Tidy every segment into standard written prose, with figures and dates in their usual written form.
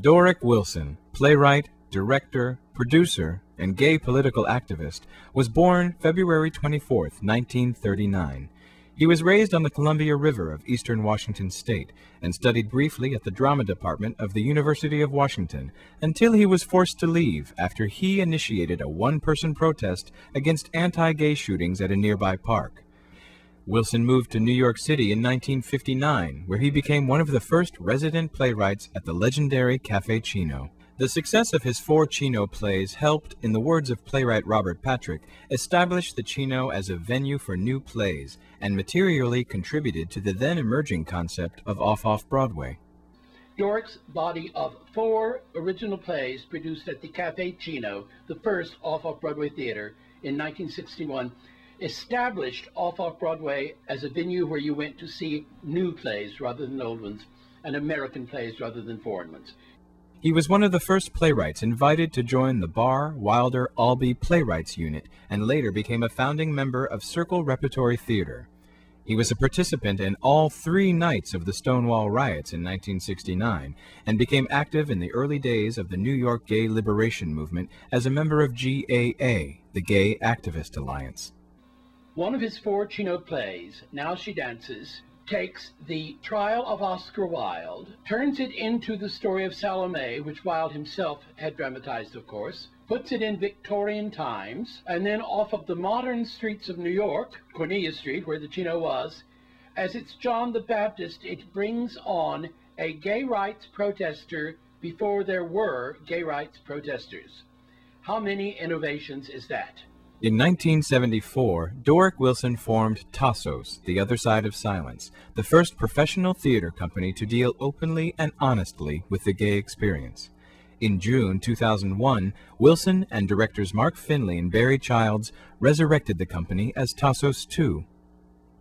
Doric Wilson, playwright, director, producer, and gay political activist, was born February 24, 1939. He was raised on the Columbia River of eastern Washington state and studied briefly at the drama department of the University of Washington until he was forced to leave after he initiated a one-person protest against anti-gay shootings at a nearby park. Wilson moved to New York City in 1959, where he became one of the first resident playwrights at the legendary Café Chino. The success of his 4 Chino plays helped, in the words of playwright Robert Patrick, establish the Chino as a venue for new plays and materially contributed to the then-emerging concept of Off-Off-Broadway. Doric's body of 4 original plays produced at the Café Chino, the first Off-Off-Broadway theater, in 1961, established Off-Off-Broadway as a venue where you went to see new plays rather than old ones, and American plays rather than foreign ones. He was one of the first playwrights invited to join the Barr, Wilder, Albee Playwrights Unit, and later became a founding member of Circle Repertory Theater. He was a participant in all 3 nights of the Stonewall riots in 1969, and became active in the early days of the New York Gay Liberation Movement as a member of GAA, the Gay Activist Alliance. One of his 4 Chino plays, Now She Dances, takes the trial of Oscar Wilde, turns it into the story of Salome, which Wilde himself had dramatized, of course, puts it in Victorian times, and then off of the modern streets of New York, Cornelia Street, where the Chino was, as it's John the Baptist, it brings on a gay rights protester before there were gay rights protesters. How many innovations is that? In 1974, Doric Wilson formed Tassos, The Other Side of Silence, the first professional theater company to deal openly and honestly with the gay experience. In June 2001, Wilson and directors Mark Finley and Barry Childs resurrected the company as Tassos II.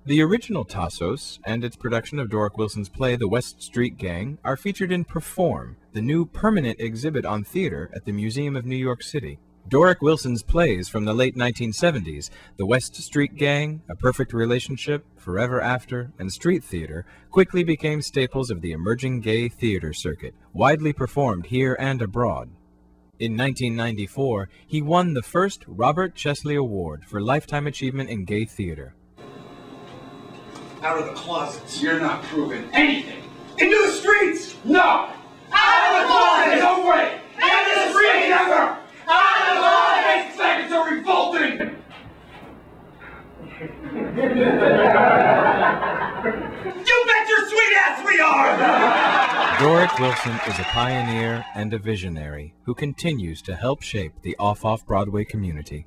The original Tassos and its production of Doric Wilson's play The West Street Gang are featured in Perform, the new permanent exhibit on theater at the Museum of New York City. Doric Wilson's plays from the late 1970s, The West Street Gang, A Perfect Relationship, Forever After, and Street Theater, quickly became staples of the emerging gay theater circuit, widely performed here and abroad. In 1994, he won the first Robert Chesley Award for Lifetime Achievement in Gay Theater. Out of the closets. You're not proving anything. Into the streets! No! Out of the closet! No way! Into the streets! Never! Out of the closet! 8 seconds are revolting! You bet your sweet ass we are! Doric Wilson is a pioneer and a visionary who continues to help shape the Off-Off-Broadway community.